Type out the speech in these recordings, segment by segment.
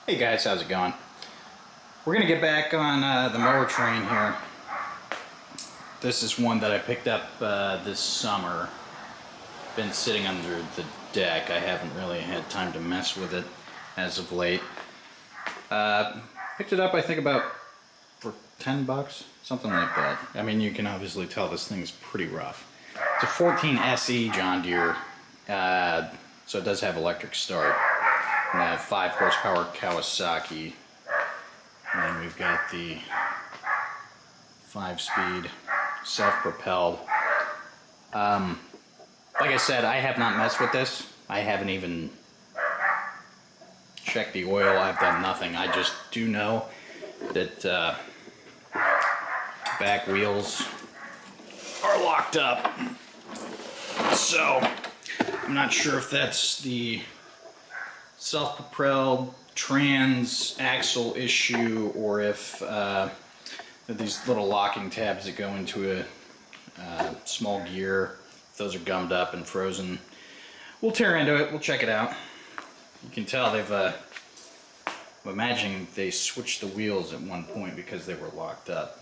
Hey guys, how's it going? We're gonna get back on the mower train here. This is one that I picked up this summer. Been sitting under the deck. I haven't really had time to mess with it as of late. Picked it up, I think, about for 10 bucks, something like that. I mean, you can obviously tell this thing's pretty rough. It's a 14 SE John Deere, so it does have electric start. And a 5 horsepower Kawasaki. And then we've got the 5-speed self-propelled. Like I said, I have not messed with this. I haven't even checked the oil. I've done nothing. I just do know that back wheels are locked up. So I'm not sure if that's the self-propelled trans axle issue or if these little locking tabs that go into a small gear, if those are gummed up and frozen. We'll tear into it, we'll check it out. You can tell they've I'm imagining they switched the wheels at one point because they were locked up.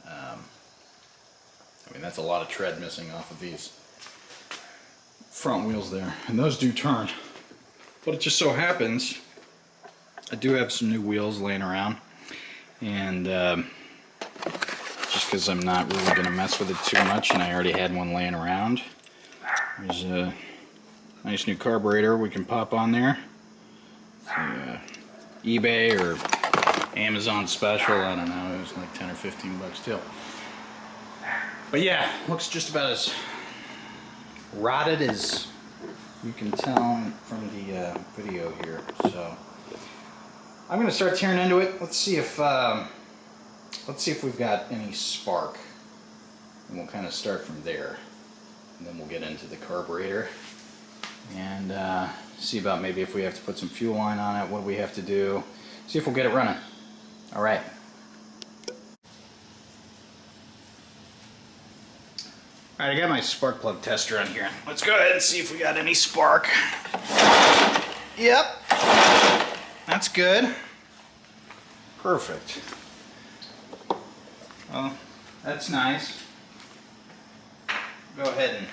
I mean, that's a lot of tread missing off of these front wheels there, and those do turn. But it just so happens I do have some new wheels laying around, and just because I'm not really going to mess with it too much, and I already had one laying around, there's a nice new carburetor we can pop on there. It's eBay or Amazon special, I don't know, it was like 10 or 15 bucks too. But yeah, looks just about as rotted as you can tell from the video here. So I'm going to start tearing into it. Let's see if we've got any spark, and we'll kind of start from there, and then we'll get into the carburetor and see about maybe if we have to put some fuel line on it, what do we have to do, see if we'll get it running. All right. All right, I got my spark plug tester on here. Let's go ahead and see if we got any spark. Yep, that's good. Perfect. Well, that's nice. Go ahead and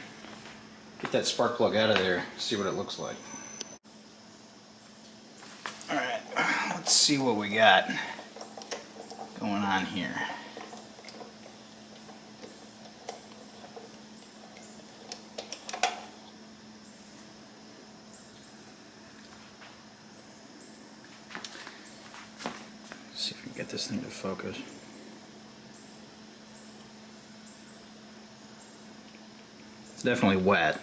get that spark plug out of there, see what it looks like. All right, let's see what we got going on here. See if we can get this thing to focus. It's definitely wet.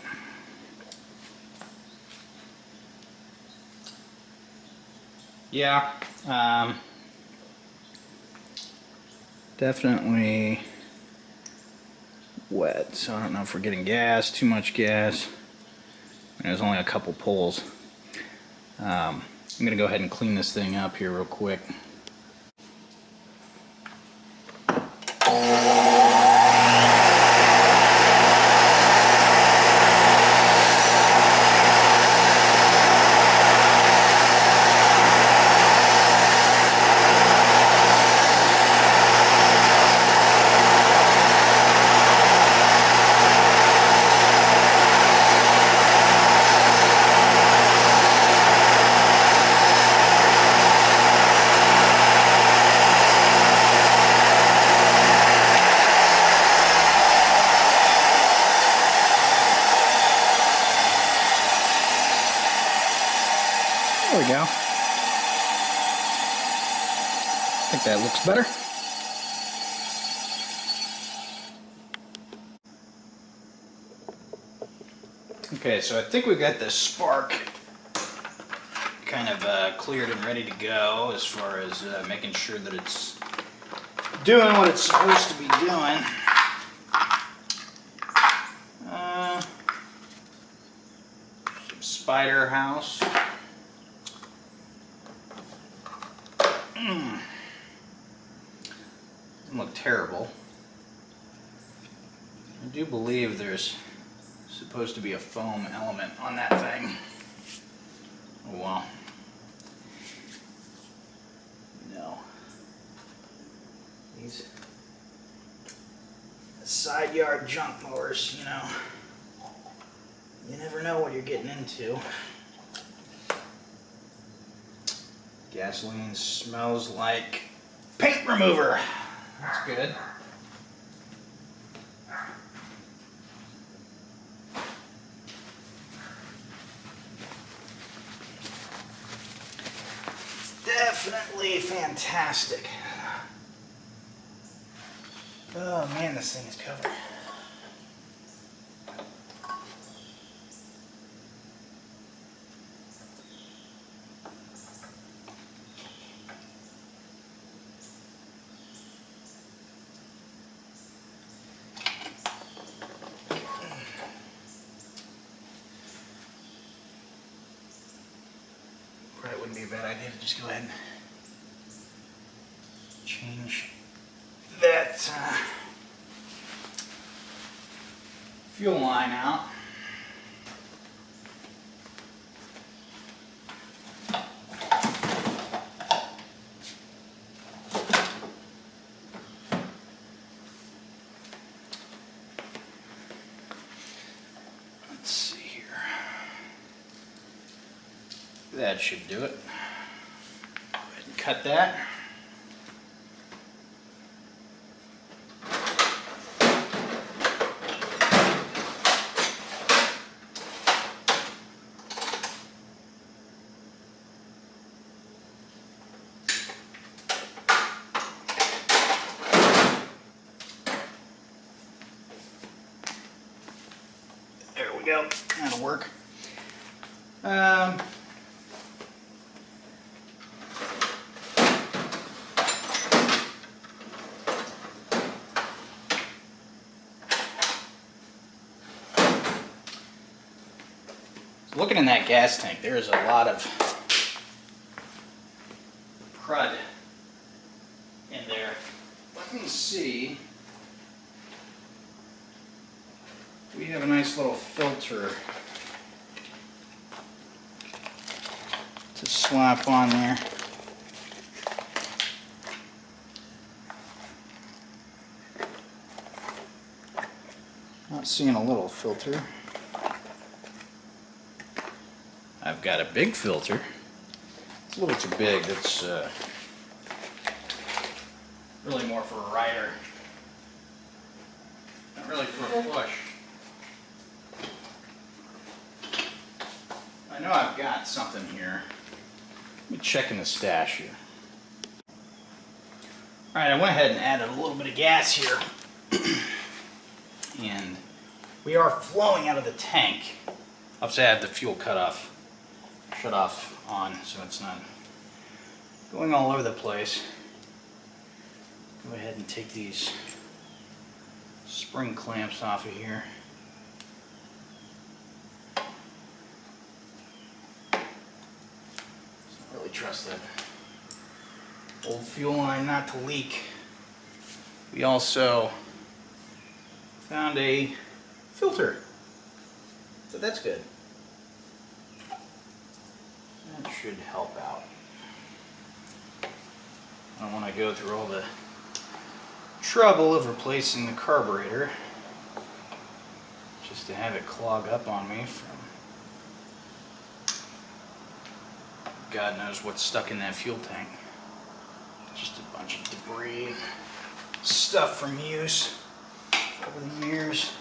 Yeah, definitely wet. So I don't know if we're getting gas, too much gas. There's only a couple pulls. I'm gonna go ahead and clean this thing up here real quick. There we go. I think that looks better. Okay, so I think we've got the spark kind of cleared and ready to go as far as making sure that it's doing what it's supposed to be doing. Some spider house. Doesn't look terrible. I do believe there's supposed to be a foam element on that thing. Oh well. side yard junk mowers, you know. You never know what you're getting into. Gasoline smells like paint remover. That's good. Definitely fantastic. Oh man, this thing is covered. Probably wouldn't be a bad idea to just go ahead and change that fuel line out. Let's see here. That should do it. Go ahead and cut that. There we go. That'll work. Looking in that gas tank, there is a lot of crud in there. Let me see. We have a nice little filter to slap on there. Not seeing a little filter. I've got a big filter. It's a little too big. It's really more for a rider. Not really for a push. I know I've got something here. Let me check in the stash here. Alright, I went ahead and added a little bit of gas here. And we are flowing out of the tank. Obviously I have the fuel shut off on, so it's not going all over the place. Go ahead and take these spring clamps off of here. Don't really trust that old fuel line not to leak. We also found a filter, so that's good. That should help out. I don't want to go through all the trouble of replacing the carburetor just to have it clog up on me from God knows what's stuck in that fuel tank. Just a bunch of debris, stuff from use over the years.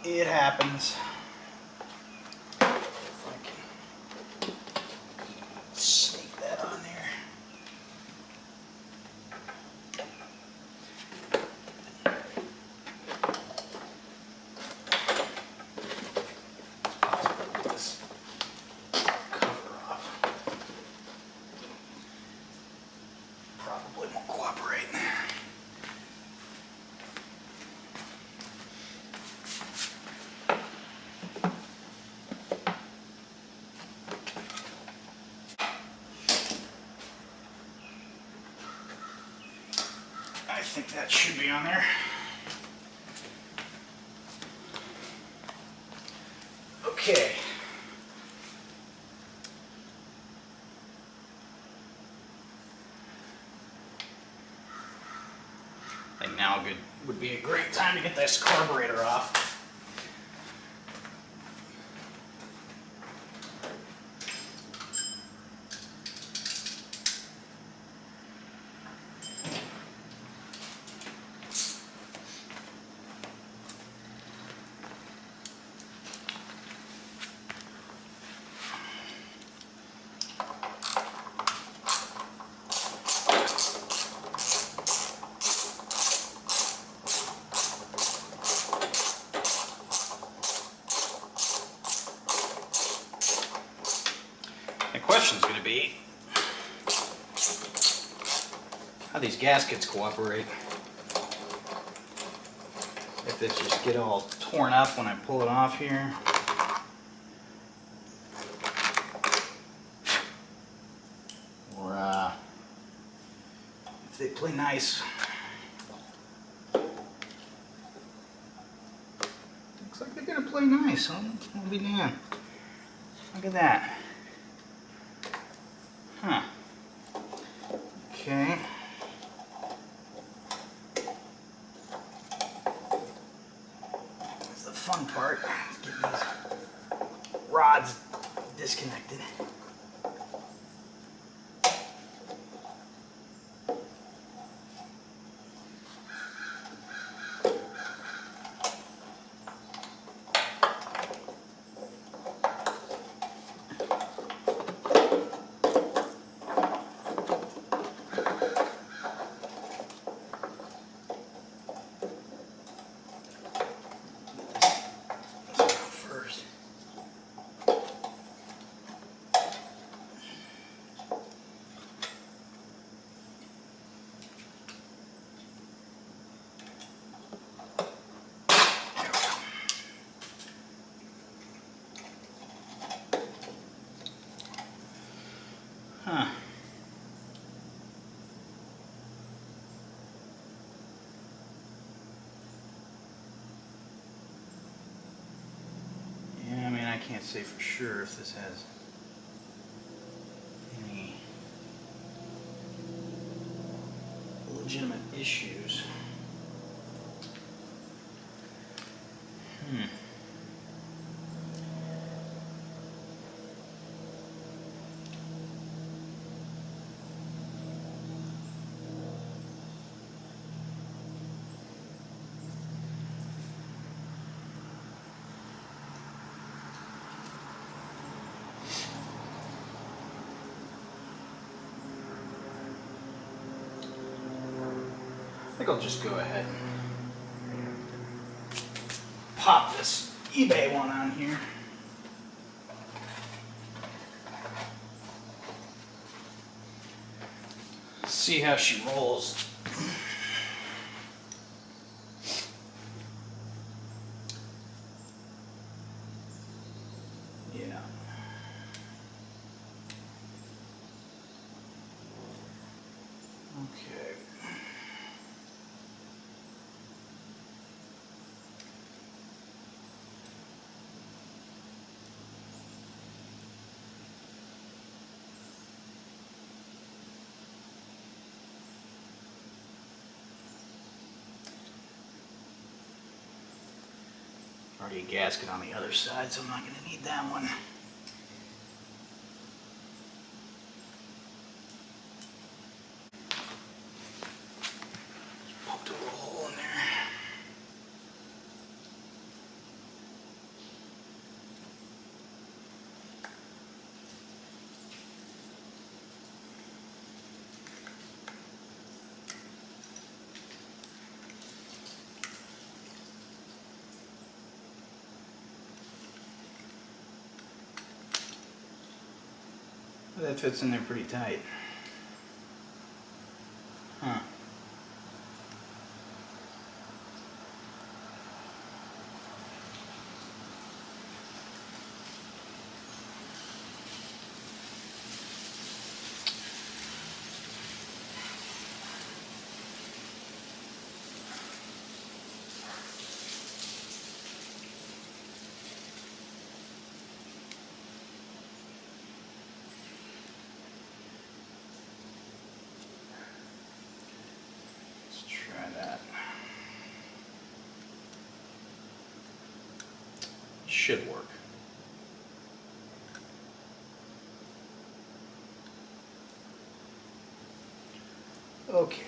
It happens. If I can sneak that on there. Put this cover off. Probably won't cooperate. I think that should be on there. Okay. I think now would would be a great time to get this carburetor off. The question's going to be how these gaskets cooperate. If they just get all torn up when I pull it off here. Or if they play nice. Looks like they're going to play nice. I'll be damned. Look at that. Huh. Okay. That's the fun part. Getting these rods disconnected. Huh. Yeah, I mean, I can't say for sure if this has any legitimate issues. I think I'll just go ahead and pop this eBay one on here. See how she rolls. Yeah. Okay. Already a gasket on the other side, so I'm not going to need that one. Just poked a little hole in there. That fits in there pretty tight. Huh. should work. Okay.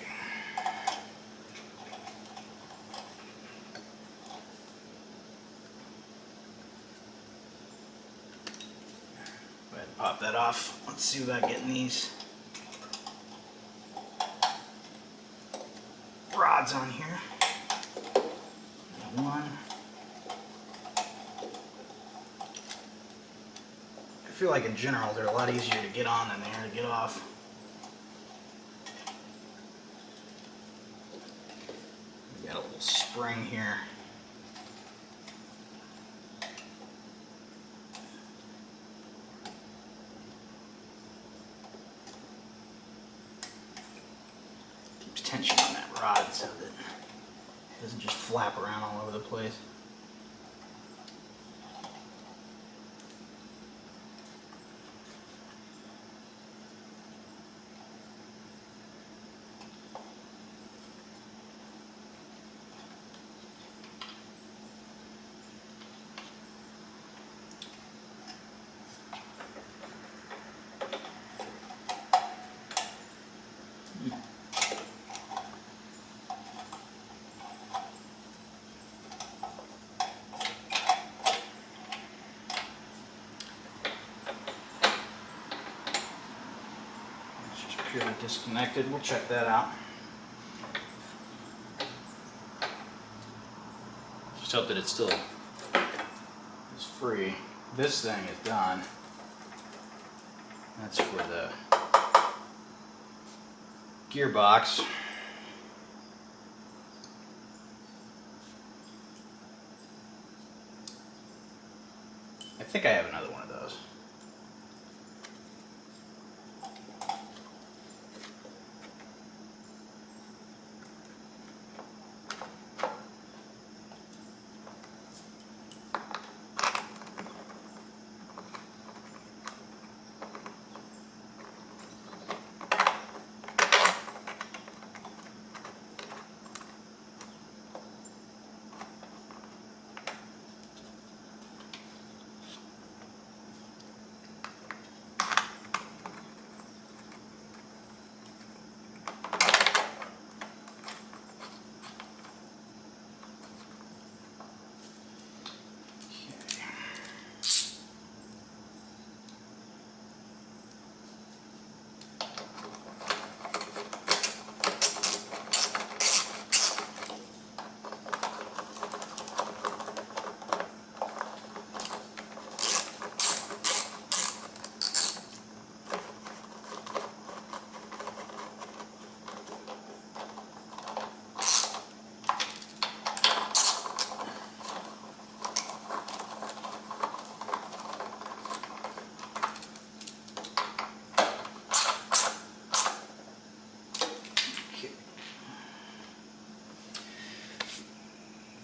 Go ahead and pop that off. Let's see about getting these rods on here. One. I feel like in general they're a lot easier to get on than they are to get off. We got a little spring here. Keeps tension on that rod so that it doesn't just flap around all over the place. Purely disconnected. We'll check that out. Just hope that it still is free. This thing is done. That's for the gearbox. I think I have another one of those.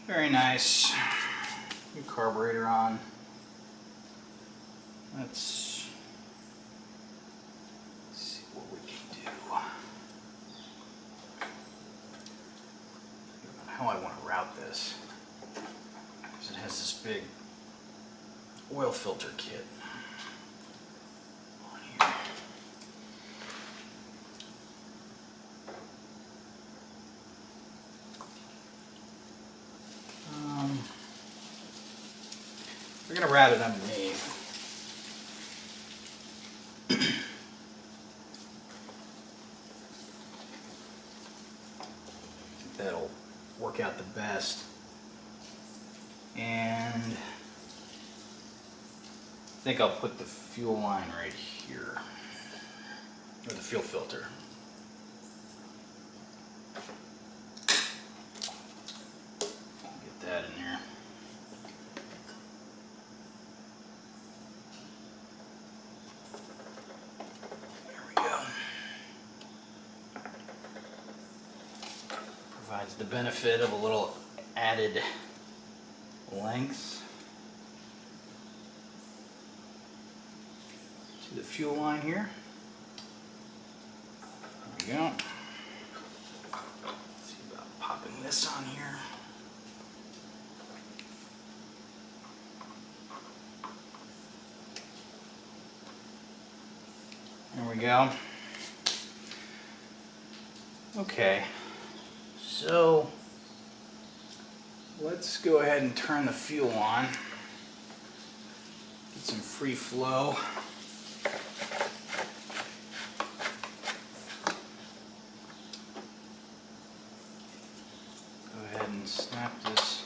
Very nice. New carburetor on. Let's see what we can do. How I want to route this. Because it has this big oil filter kit on here. We're going to route it underneath. That'll work out the best. And I think I'll put the fuel line right here, or the fuel filter. Get that in there. Provides the benefit of a little added length to the fuel line here. There we go. Let's see about popping this on here. There we go. Okay, so let's go ahead and turn the fuel on. Get some free flow. Go ahead and snap this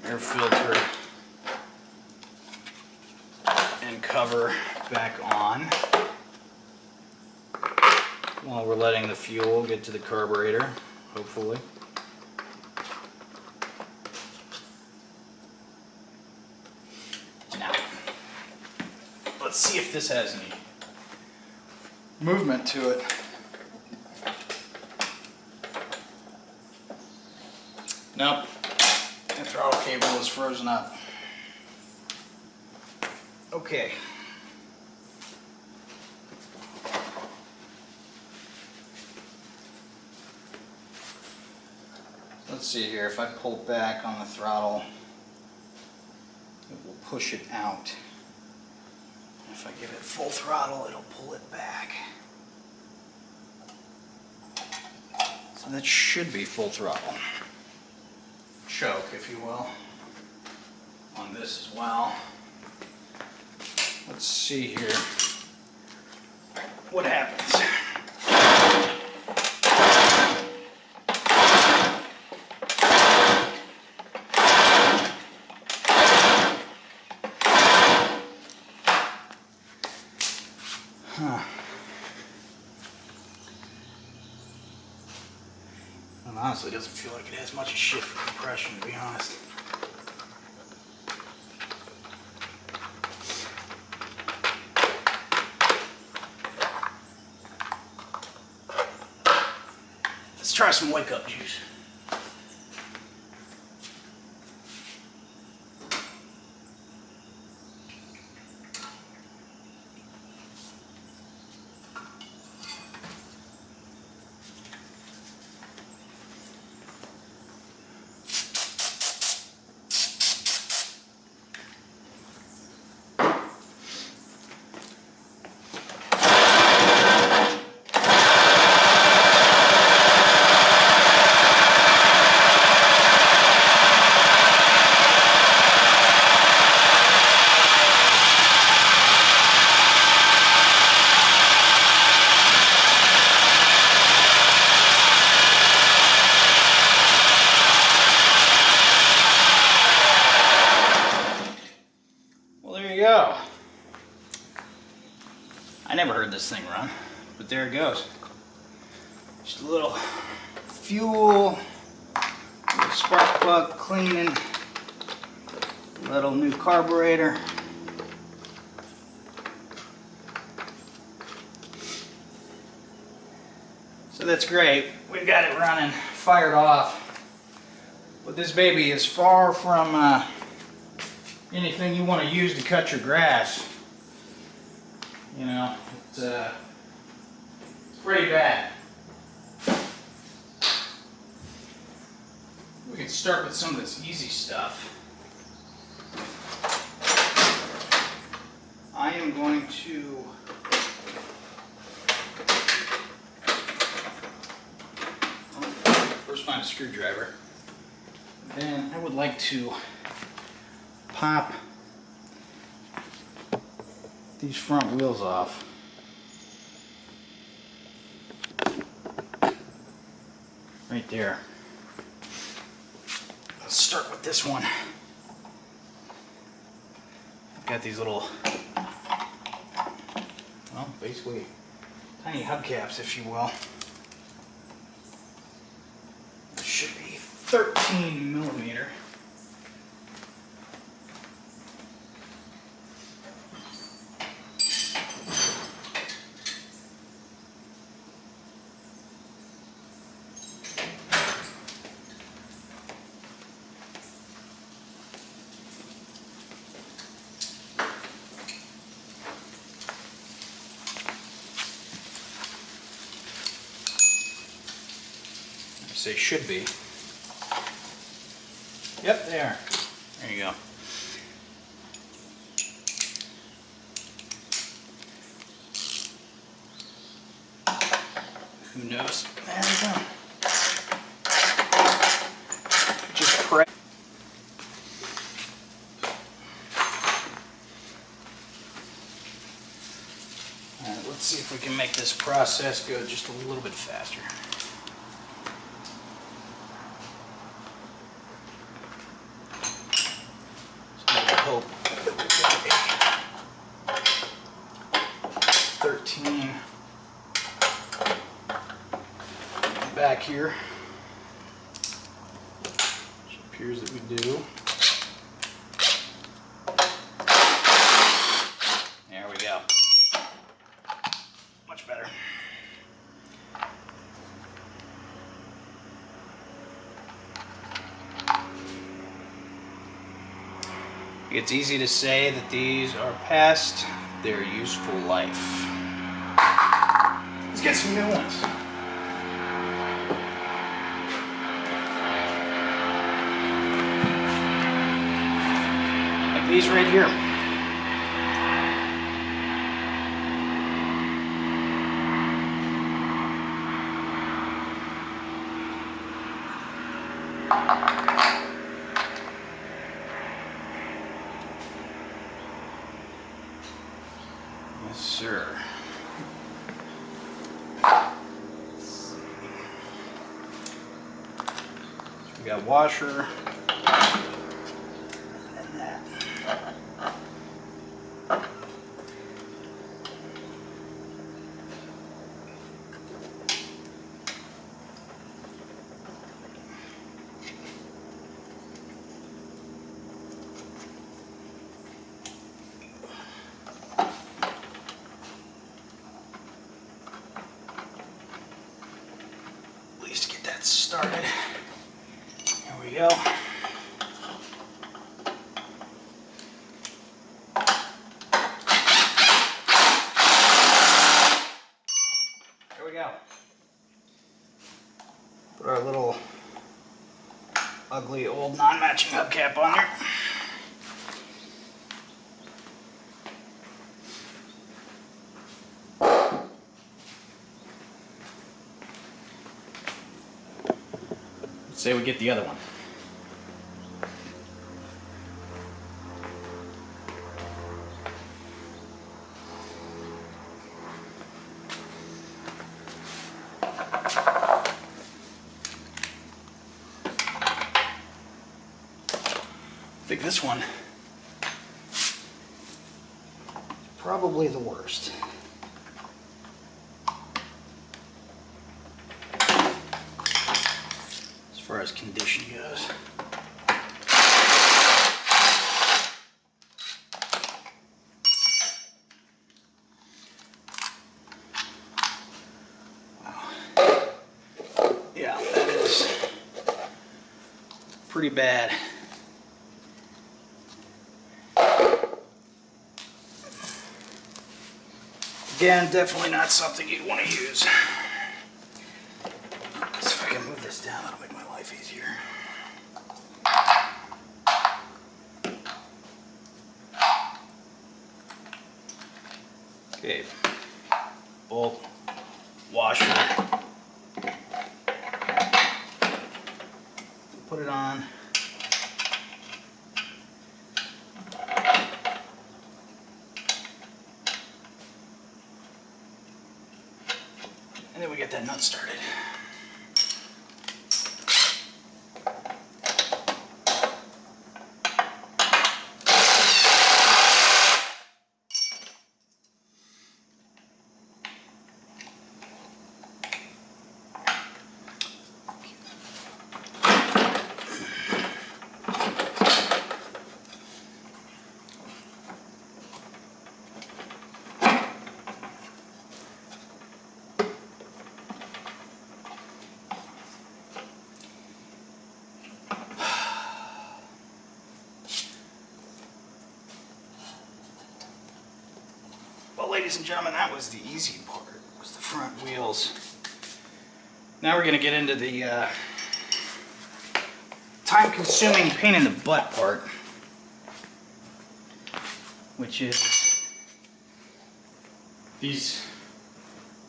air filter and cover back on while we're letting the fuel get to the carburetor, hopefully. Now, let's see if this has any movement to it. Nope, the throttle cable is frozen up. Okay. Let's see here, if I pull back on the throttle, it will push it out. If I give it full throttle, it'll pull it back. So that should be full throttle. Choke, if you will, on this as well. Let's see here what happens. And honestly, it doesn't feel like it has much of shit for compression, to be honest. Let's try some wake up juice. Go. I never heard this thing run, but there it goes. Just a little fuel, a little spark plug cleaning, a little new carburetor. So that's great. We've got it running, fired off. But this baby is far from anything you want to use to cut your grass. You know, it's pretty bad. We can start with some of this easy stuff. I am going to first find a screwdriver. Then I would like to pop these front wheels off. Right there. Let's start with this one. I've got these little, well, basically tiny hubcaps, if you will. This should be 13 millimeter. Say should be. Yep, they are. There you go. Who knows? There we go. Just press. Alright, let's see if we can make this process go just a little bit faster. So I hope that we get a 13 back here. Which appears that we do. There we go. Much better. It's easy to say that these are past their useful life. Let's get some new ones. Like these right here. Yes, sir. So we got washer and that. To get that started. Here we go. There we go. Put our little ugly old non-matching hubcap on there. Say we get the other one. I think this one is probably the worst. As far as condition goes. Wow. Yeah, that is pretty bad. Again, definitely not something you'd want to use. Let's see if I can move this down, that'll make my life easier. Okay, bolt, washer. Put it on. And then we get that nut started. Well, ladies and gentlemen, that was the easy part, was the front wheels. Now we're going to get into the time-consuming pain in the butt part, which is these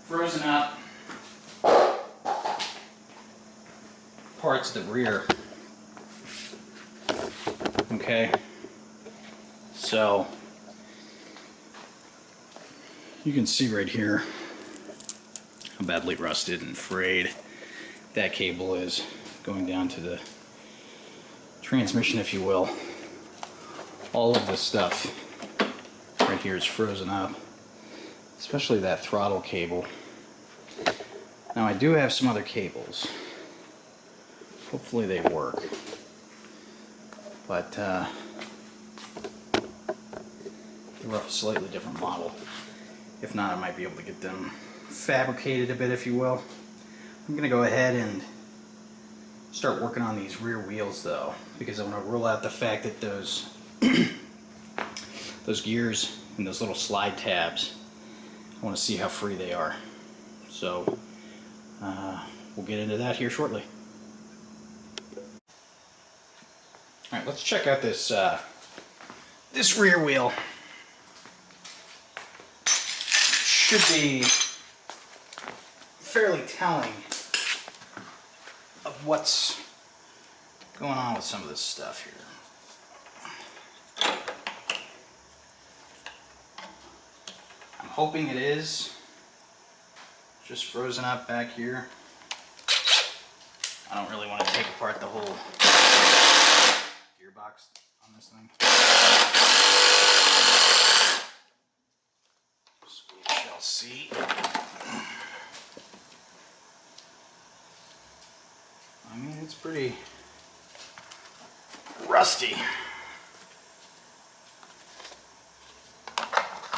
frozen up apart's the rear. Okay, so you can see right here how badly rusted and frayed that cable is, going down to the transmission, if you will. All of this stuff right here is frozen up, especially that throttle cable. Now I do have some other cables. Hopefully they work. But they're a slightly different model. If not, I might be able to get them fabricated a bit, if you will. I'm going to go ahead and start working on these rear wheels though, because I want to rule out the fact that those those gears and those little slide tabs, I want to see how free they are. So we'll get into that here shortly. Alright, let's check out this this rear wheel. Should be fairly telling of what's going on with some of this stuff here. I'm hoping it is just frozen up back here. I don't really want to take apart the whole gearbox on this thing. So we shall see. I mean, it's pretty rusty.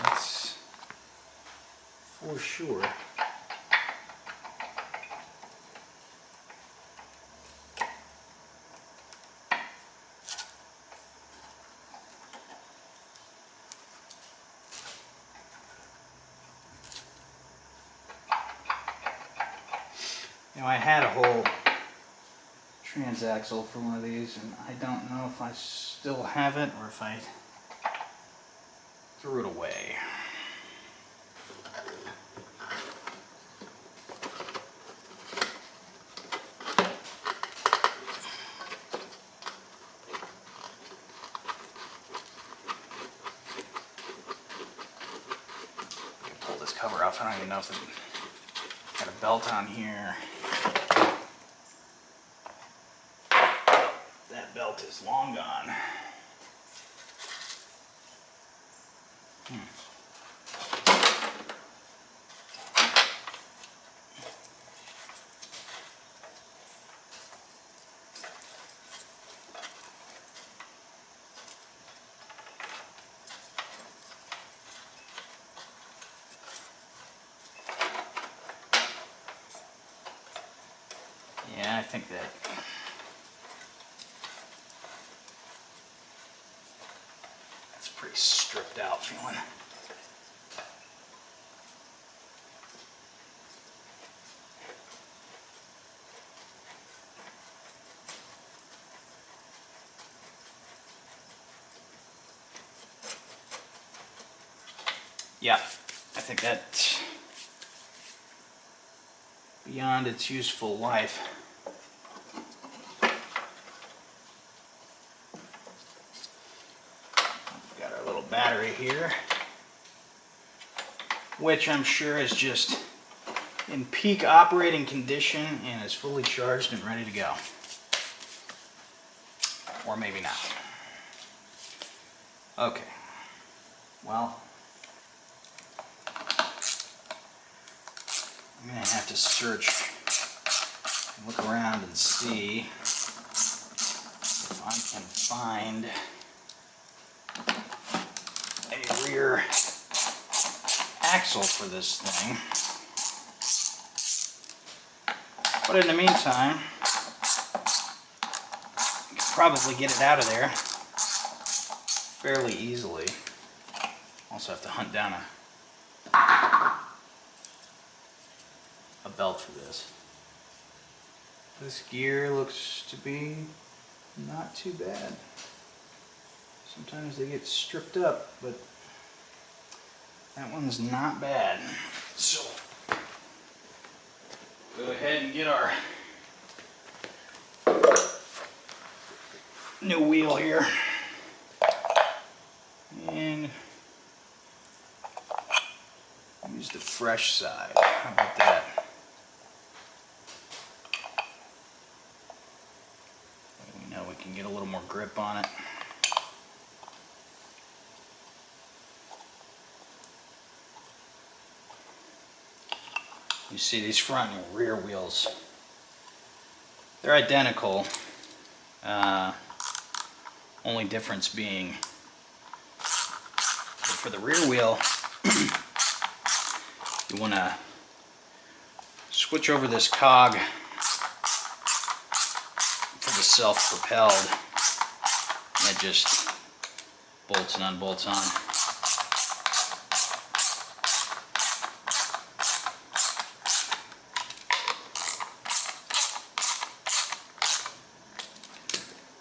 That's for sure. You know, I had a whole transaxle for one of these, and I don't know if I still have it or if I threw it away. Pull this cover off. I don't even know if it got a belt on here. That belt is long gone. Yeah, I think that that's pretty stripped out feeling. Yeah, I think that's beyond its useful life. We've got our little battery here, which I'm sure is just in peak operating condition and is fully charged and ready to go. Or maybe not. Okay. Well, I'm going to have to search, look around and see if I can find a rear axle for this thing. But in the meantime, I can probably get it out of there fairly easily. Also have to hunt down a belt for this. This gear looks to be not too bad. Sometimes they get stripped up, but that one's not bad. So go ahead and get our new wheel here. And use the fresh side. How about that? We know we can get a little more grip on it. You see these front and rear wheels, they're identical. Only difference being for the rear wheel, you want to switch over this cog for the self-propelled, and it just bolts and unbolts on.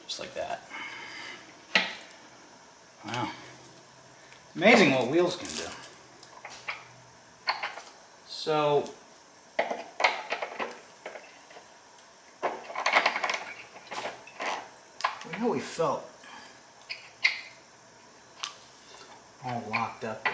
Just like that. Wow. Amazing what wheels can do. So, we know we felt all locked up there.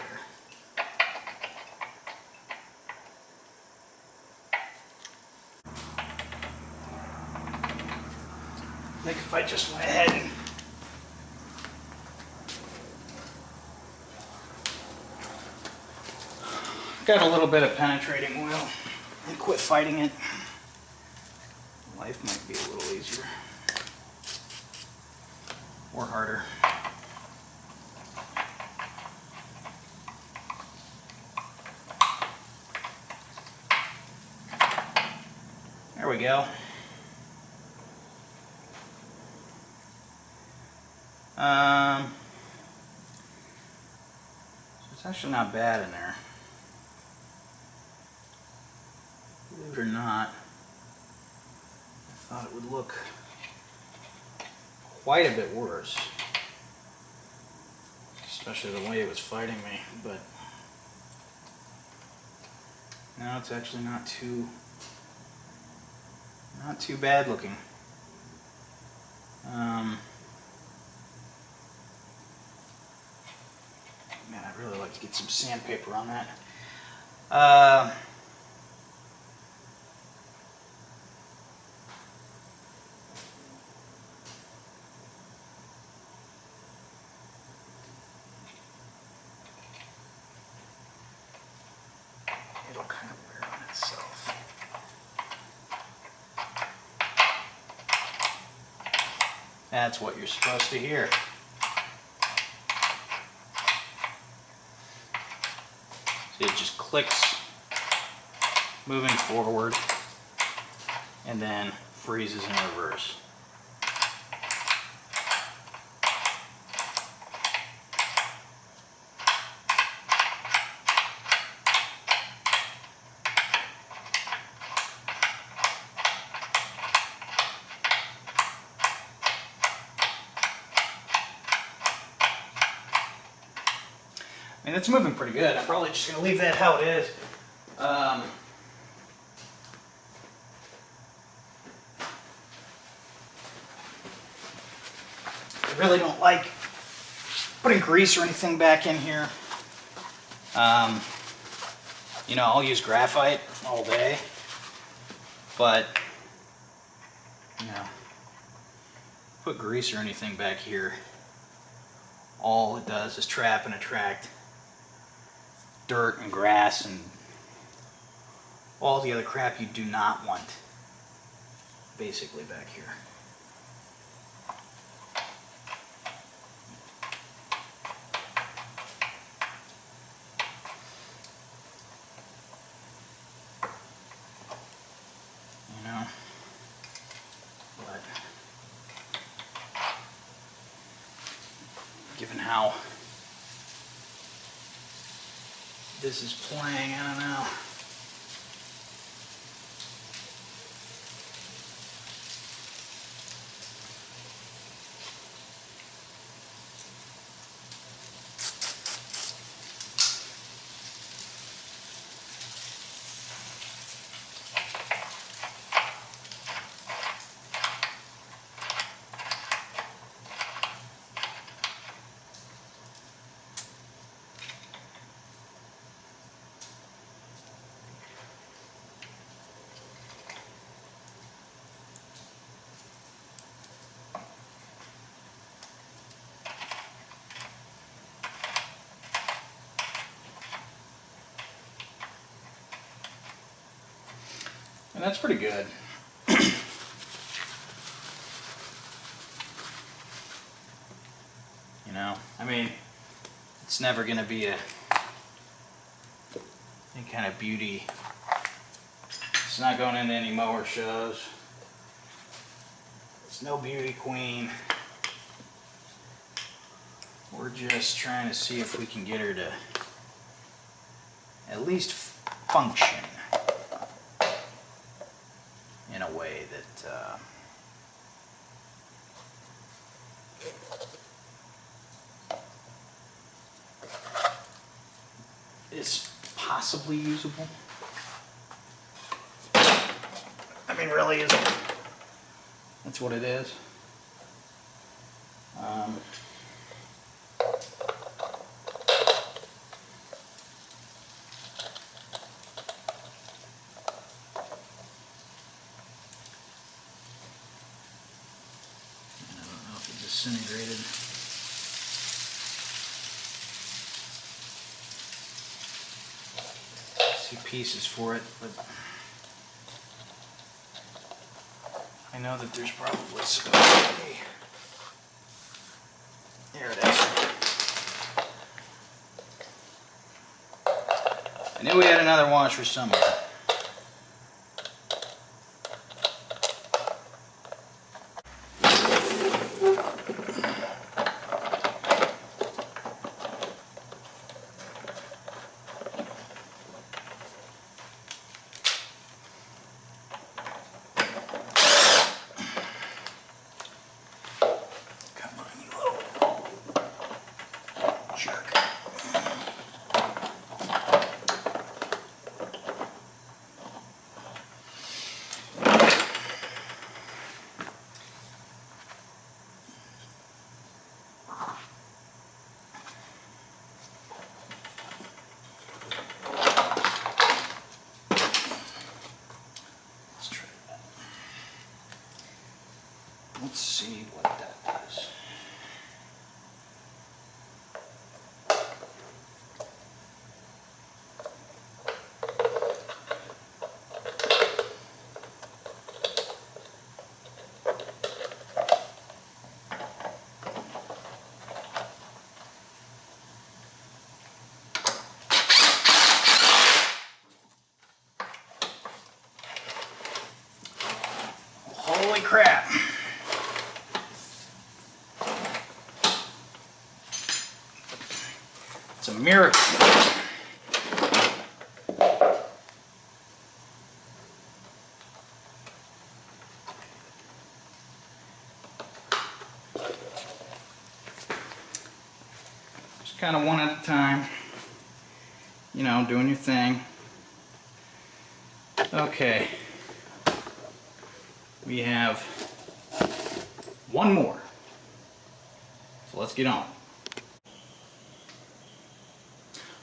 I think if I just went ahead and got a little bit of penetrating oil and quit fighting it, life might be a little easier or harder. There we go. So it's actually not bad in there. Believe it or not, I thought it would look quite a bit worse, especially the way it was fighting me, but now it's actually not too bad looking. Man, I'd really like to get some sandpaper on that. It'll kind of wear on itself. That's what you're supposed to hear. See, it just clicks moving forward and then freezes in reverse. I mean, it's moving pretty good. I'm probably just going to leave that how it is. I really don't like putting grease or anything back in here. You know, I'll use graphite all day, but, you know, put grease or anything back here, all it does is trap and attract dirt and grass and all the other crap you do not want basically back here. You know, but given how this is playing, I don't know. And that's pretty good. You know, I mean, it's never going to be any kind of beauty. It's not going into any mower shows. It's no beauty queen. We're just trying to see if we can get her to at least function in a way that is possibly usable. I mean, really is. That's what it is. Disintegrated. See pieces for it, but I know that there's probably some. There it is. I knew we had another washer somewhere. Let's see what that does. Holy crap. It's a miracle. Just kind of one at a time, you know, doing your thing. Okay, we have one more, so let's get on.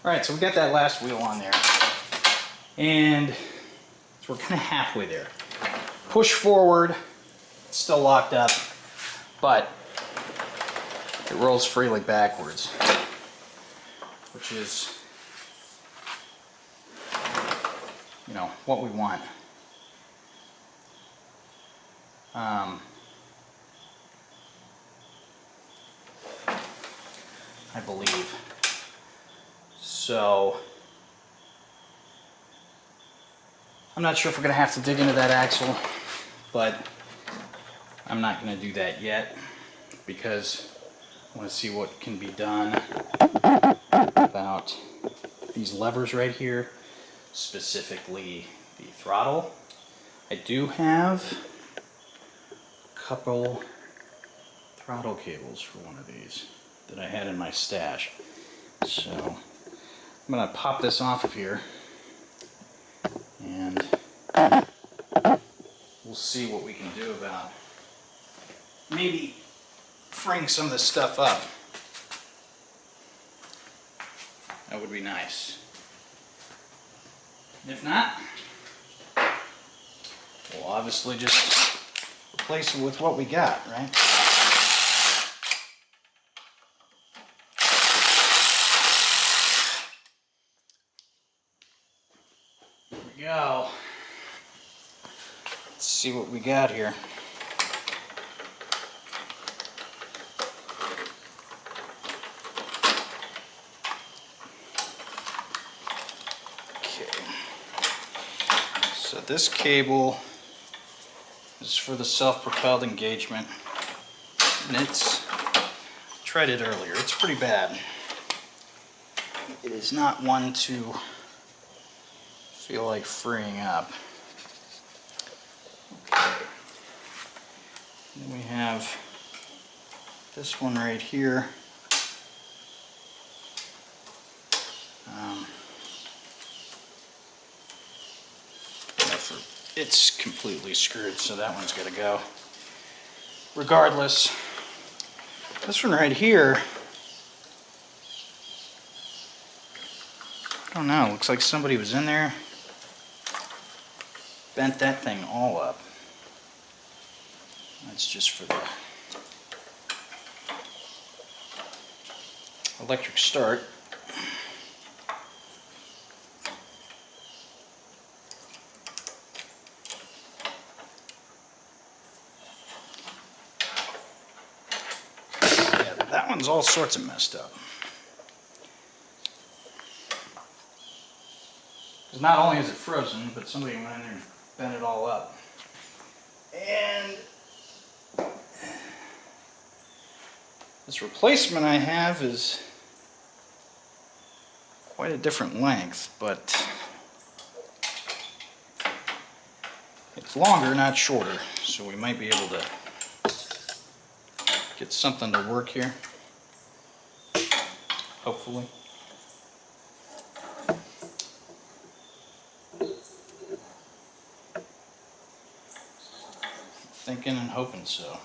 Alright, so we got that last wheel on there, and so we're kind of halfway there. Push forward, it's still locked up, but it rolls freely backwards, which is, you know, what we want. I believe. So, I'm not sure if we're going to have to dig into that axle, but I'm not going to do that yet because I want to see what can be done about these levers right here, specifically the throttle. I do have a couple throttle cables for one of these that I had in my stash. So I'm going to pop this off of here and we'll see what we can do about maybe freeing some of this stuff up. That would be nice. If not, we'll obviously just replace it with what we got, right? There we go. Let's see what we got here. Okay. So this cable is for the self-propelled engagement. And I tried it earlier. It's pretty bad. It is not one to feel like freeing up. Okay. Then we have this one right here. It's completely screwed, so that one's got to go. Regardless, this one right here, I don't know, looks like somebody was in there, bent that thing all up. That's just for the electric start. Yeah, that one's all sorts of messed up. Because not only is it frozen, but somebody went in there and bent it all up. And this replacement I have is quite a different length, but it's longer, not shorter, so we might be able to get something to work here, hopefully. Thinking and hoping so.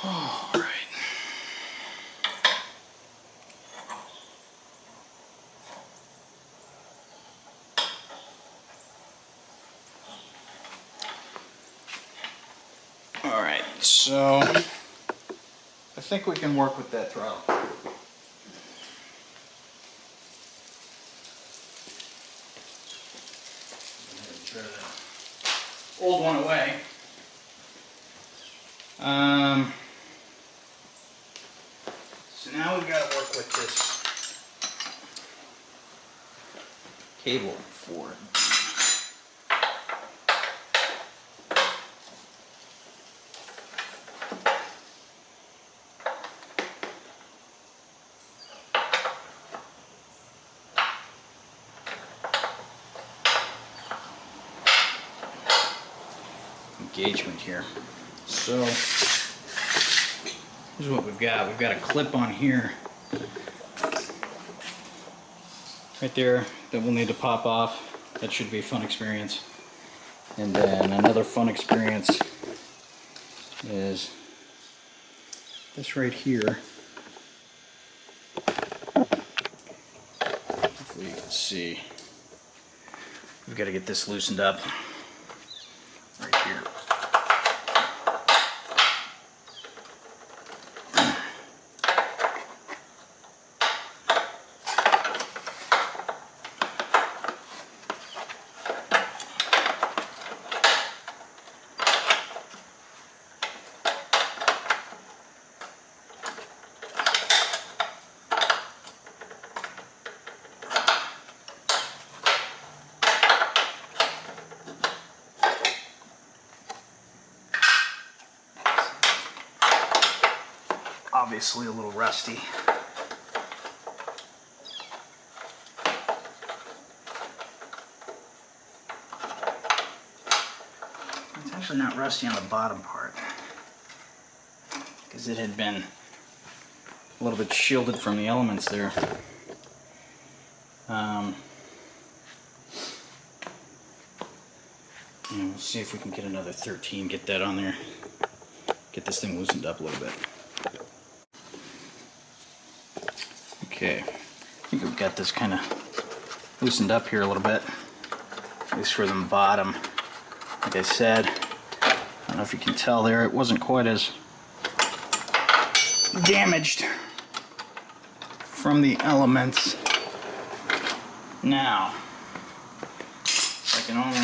All right. All right, so I think we can work with that throttle. Try the old one away. So now we've got to work with this cable for it. Engagement here. So here's what we've got. We've got a clip on here right there that we'll need to pop off. That should be a fun experience. And then another fun experience is this right here. Hopefully you can see. We've got to get this loosened up right here. Obviously a little rusty. It's actually not rusty on the bottom part because it had been a little bit shielded from the elements there. And we'll see if we can get another 13, get that on there. Get this thing loosened up a little bit. Okay, I think we've got this kind of loosened up here a little bit. At least for the bottom. Like I said, I don't know if you can tell there, it wasn't quite as damaged from the elements. Now, I can only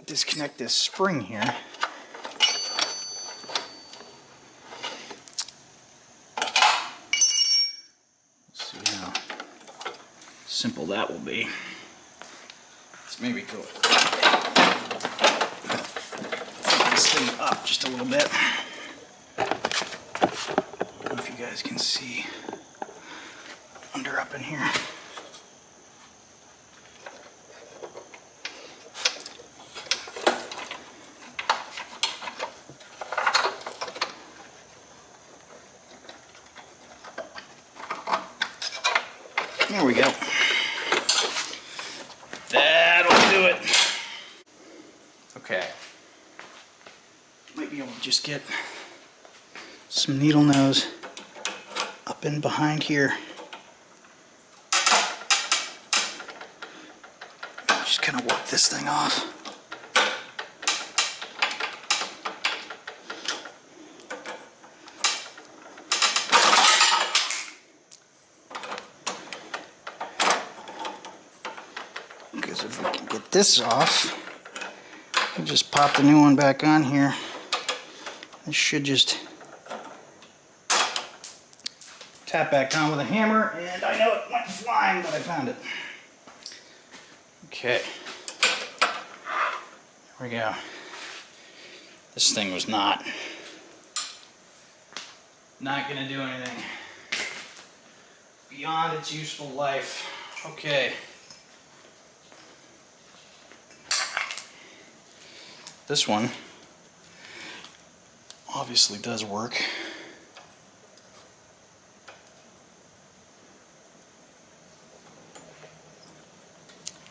disconnect this spring here. Let's see how simple that will be. Let's maybe go this thing up just a little bit. I don't know if you guys can see under up in here. There we go. That'll do it. Okay. Might be able to just get some needle nose up in behind here. Just kind of work this thing off. Because if we can get this off, we'll just pop the new one back on here. This should just tap back on with a hammer, and I know it went flying, but I found it. Okay, there we go. This thing was not gonna do anything beyond its useful life. Okay. This one obviously does work.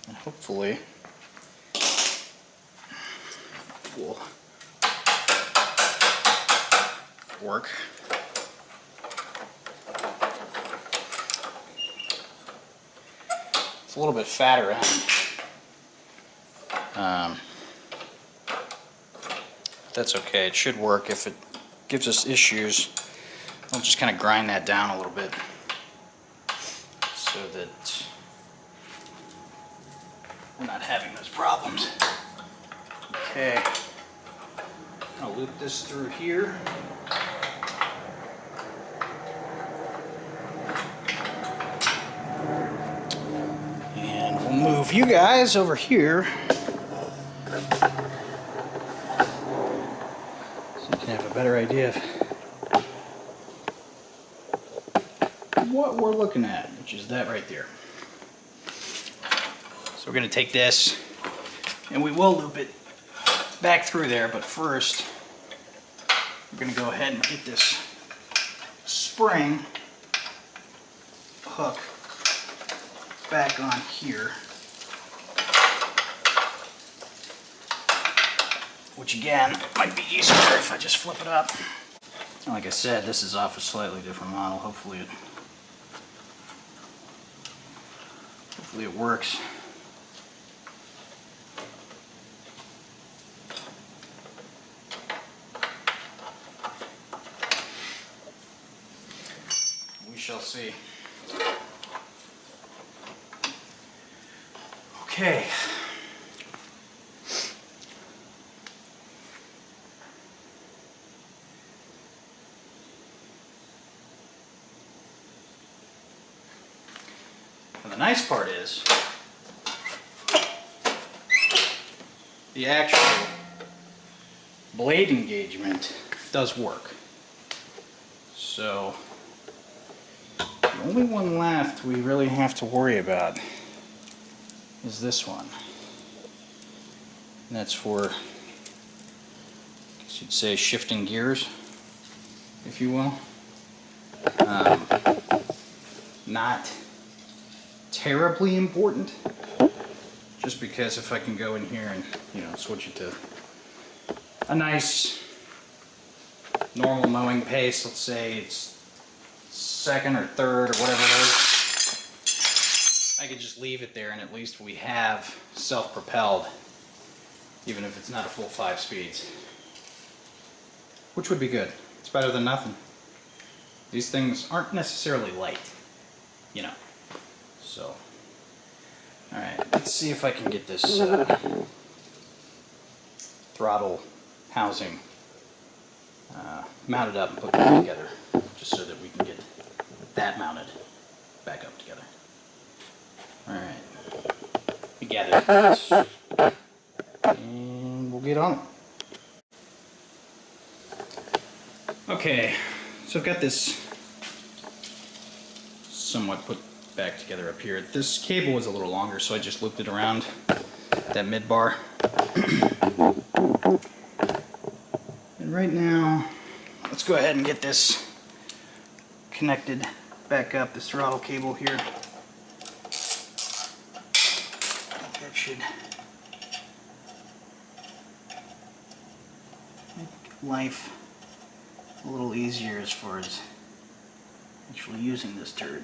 And hopefully will work. It's a little bit fatter end. That's okay, it should work. If it gives us issues, we'll just kind of grind that down a little bit so that we're not having those problems. Okay, I'll loop this through here. And we'll move you guys over here. Have a better idea of what we're looking at, which is that right there. So we're going to take this and we will loop it back through there, but first we're going to go ahead and get this spring hook back on here. Which again, might be easier if I just flip it up. Like I said, this is off a slightly different model. Hopefully it works. We shall see. Okay. And the nice part is the actual blade engagement does work. So the only one left we really have to worry about is this one. And that's for, I guess you'd say, shifting gears, if you will. Not terribly important, just because if I can go in here and, you know, switch it to a nice normal mowing pace, let's say it's second or third or whatever it is, I could just leave it there and at least we have self-propelled, even if it's not a full 5 speeds, which would be good. It's better than nothing. These things aren't necessarily light, you know, so. Alright, let's see if I can get this throttle housing mounted up and put back together, just so that we can get that mounted back up together. Alright, we gathered this, and we'll get on it. Okay, so I've got this somewhat put back together up here. This cable was a little longer, so I just looped it around that mid bar. And right now, let's go ahead and get this connected back up, this throttle cable here. That should make life a little easier as far as actually using this turd.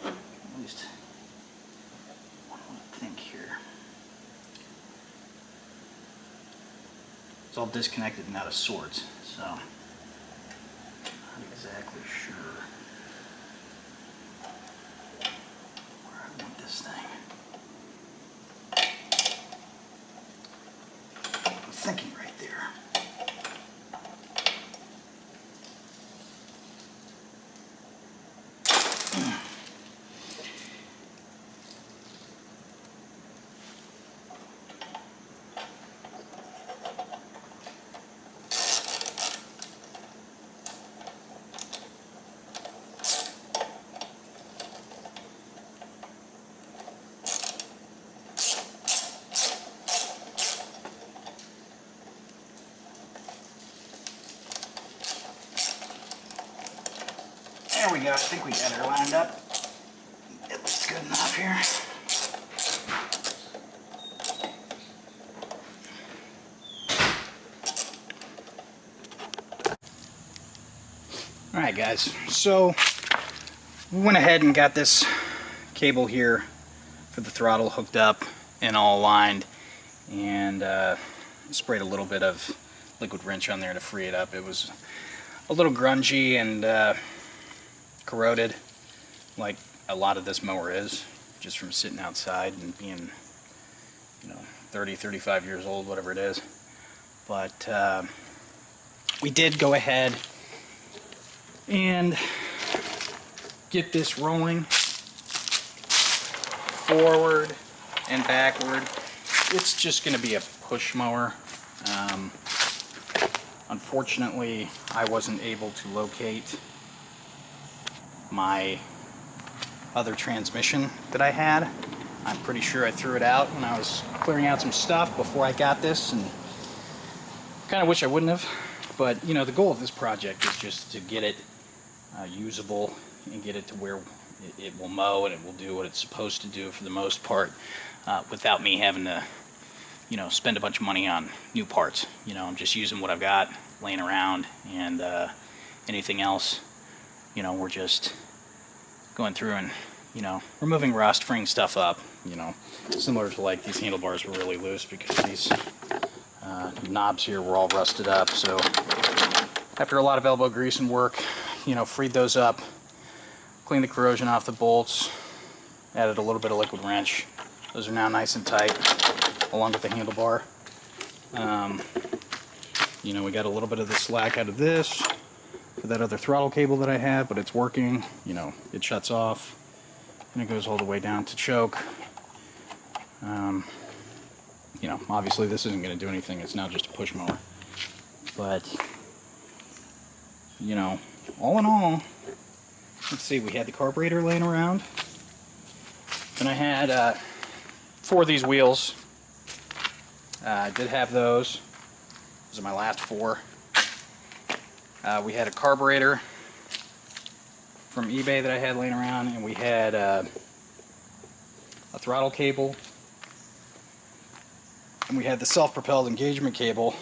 At least one would think here. It's all disconnected and out of sorts, so not exactly sure where I want this thing. I'm thinking right there. There we go, I think we got her lined up. It looks good enough here. Alright guys, so we went ahead and got this cable here for the throttle hooked up and all aligned, and sprayed a little bit of liquid wrench on there to free it up. It was a little grungy and corroded, like a lot of this mower is, just from sitting outside and being, you know, 30, 35 years old, whatever it is. But we did go ahead and get this rolling forward and backward. It's just going to be a push mower. Unfortunately, I wasn't able to locate my other transmission that I had. I'm pretty sure I threw it out when I was clearing out some stuff before I got this, and kind of wish I wouldn't have. But you know, the goal of this project is just to get it usable and get it to where it will mow and it will do what it's supposed to do for the most part, without me having to, you know, spend a bunch of money on new parts. You know, I'm just using what I've got laying around, and anything else, you know, we're just going through and, you know, removing rust, freeing stuff up, you know, similar to like these handlebars were really loose because these knobs here were all rusted up. So after a lot of elbow grease and work, you know, freed those up, cleaned the corrosion off the bolts, added a little bit of liquid wrench. Those are now nice and tight, along with the handlebar. You know, we got a little bit of the slack out of this for that other throttle cable that I have, but it's working. You know, it shuts off and it goes all the way down to choke. You know, obviously this isn't going to do anything. It's now just a push mower. But, you know, all in all, let's see, we had the carburetor laying around. Then I had for these wheels. I did have those. Those are my last 4. We had a carburetor from eBay that I had laying around, and we had a throttle cable, and we had the self-propelled engagement cable,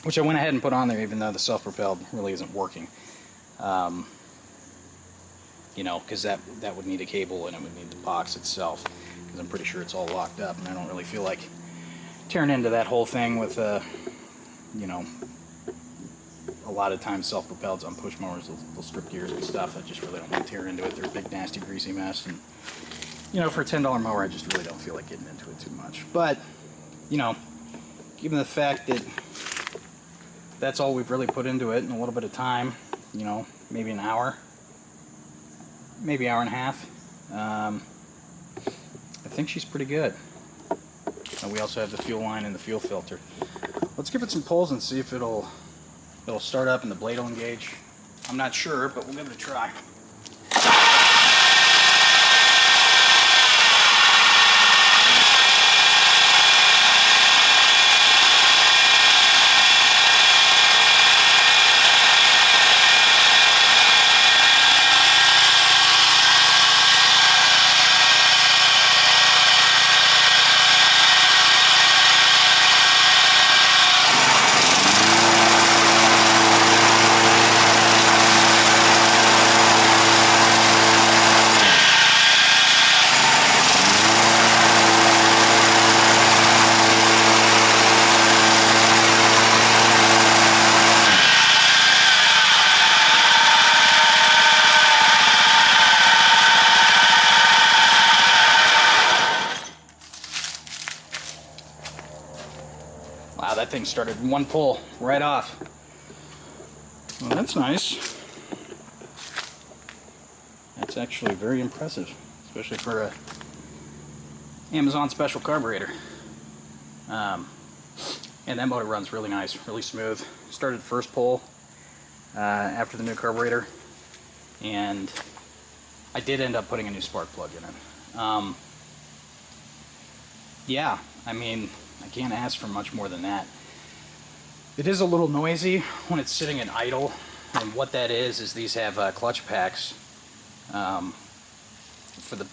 which I went ahead and put on there even though the self-propelled really isn't working. You know, because that would need a cable and it would need the box itself, because I'm pretty sure it's all locked up, and I don't really feel like tearing into that whole thing with, you know, a lot of times self-propelleds on push mowers, they'll strip gears and stuff. I just really don't want to tear into it. They're a big, nasty, greasy mess, and, you know, for a $10 mower, I just really don't feel like getting into it too much. But, you know, given the fact that that's all we've really put into it in a little bit of time, you know, maybe an hour, maybe hour and a half, I think she's pretty good. And we also have the fuel line and the fuel filter. Let's give it some pulls and see if it'll start up and the blade will engage. I'm not sure, but we'll give it a try. Wow, that thing started in one pull, right off. Well, that's nice. That's actually very impressive, especially for a Amazon special carburetor. And that motor runs really nice, really smooth. Started first pull after the new carburetor, and I did end up putting a new spark plug in it. Yeah, I mean, I can't ask for much more than that. It is a little noisy when it's sitting at idle, and what that is these have clutch packs for the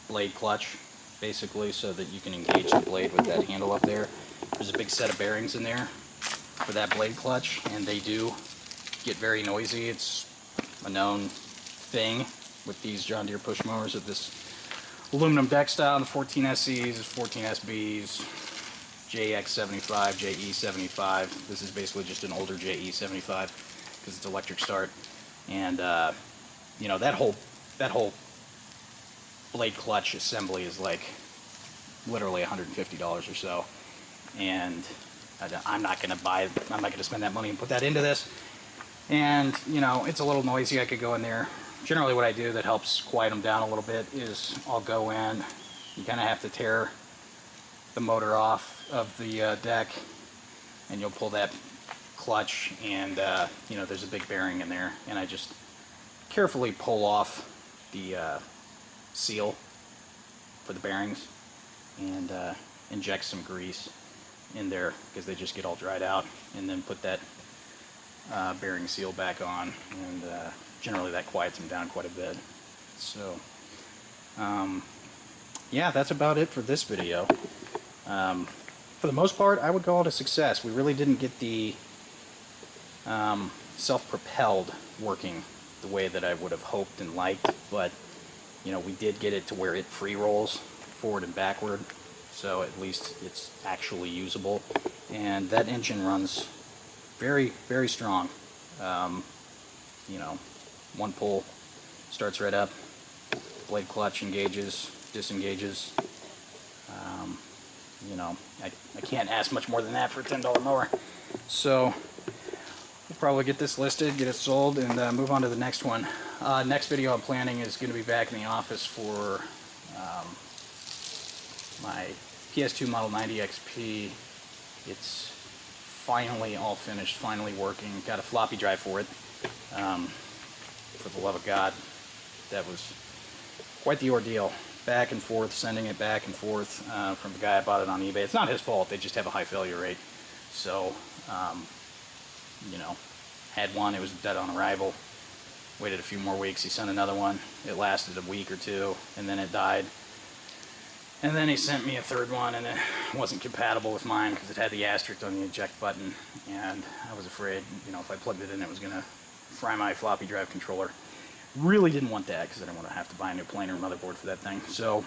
blade clutch, basically, so that you can engage the blade with that handle up there. There's a big set of bearings in there for that blade clutch, and they do get very noisy. It's a known thing with these John Deere push mowers of this aluminum deck style, the 14 SCs, 14 SBs, JX75, JE75. This is basically just an older JE75 because it's electric start, and you know, that whole blade clutch assembly is like literally $150 or so, and I'm not going to spend that money and put that into this. And you know, it's a little noisy. I could go in there. Generally what I do that helps quiet them down a little bit is I'll go in, you kind of have to tear the motor off of the deck, and you'll pull that clutch, and you know, there's a big bearing in there, and I just carefully pull off the seal for the bearings, and inject some grease in there because they just get all dried out, and then put that bearing seal back on, and generally that quiets them down quite a bit. So yeah, that's about it for this video. For the most part, I would call it a success. We really didn't get the self-propelled working the way that I would have hoped and liked, but you know, we did get it to where it free rolls forward and backward, so at least it's actually usable, and that engine runs very, very strong. You know, one pull starts right up, blade clutch engages, disengages. You know, I can't ask much more than that for a $10 mower. So we'll probably get this listed, get it sold, and move on to the next one. Next video I'm planning is going to be back in the office for my PS2 Model 90 XP. It's finally all finished, finally working. Got a floppy drive for it. For the love of God, that was quite the ordeal. back and forth, sending it back and forth from the guy I bought it on eBay. It's not his fault, they just have a high failure rate. So, you know, had one, it was dead on arrival. Waited a few more weeks, he sent another one. It lasted a week or two, and then it died. And then he sent me a third one, and it wasn't compatible with mine because it had the asterisk on the eject button, and I was afraid, you know, if I plugged it in, it was going to fry my floppy drive controller. Really didn't want that because I didn't want to have to buy a new planer motherboard for that thing. So,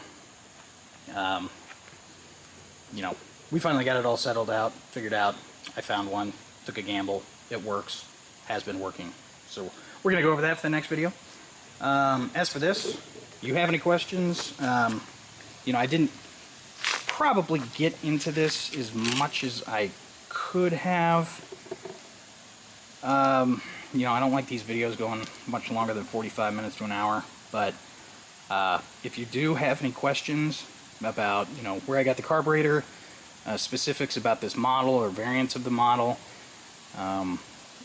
you know, we finally got it all settled out, figured out. I found one, took a gamble. It works, has been working. So we're going to go over that for the next video. As for this, you have any questions? You know, I didn't probably get into this as much as I could have. You know, I don't like these videos going much longer than 45 minutes to an hour, but if you do have any questions about, you know, where I got the carburetor, specifics about this model or variants of the model,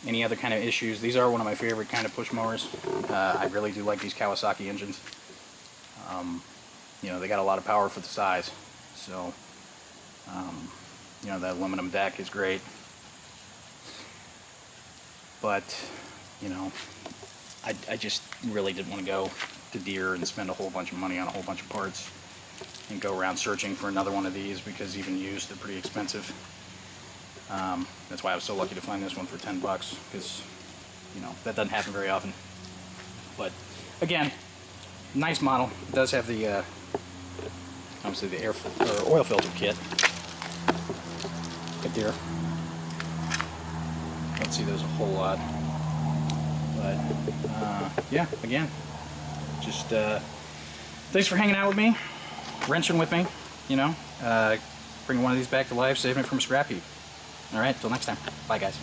any other kind of issues, these are one of my favorite kind of push mowers. I really do like these Kawasaki engines. You know, they got a lot of power for the size, so you know, the aluminum deck is great. But, you know, I just really didn't want to go to Deere and spend a whole bunch of money on a whole bunch of parts and go around searching for another one of these, because even used, they're pretty expensive. That's why I was so lucky to find this one for 10 bucks, because, you know, that doesn't happen very often. But, again, nice model. It does have the, obviously the oil filter kit. Right there. Don't see those a whole lot. But, yeah, again, just, thanks for hanging out with me, wrenching with me, you know, bringing one of these back to life, saving it from a scrap heap. Alright, till next time. Bye, guys.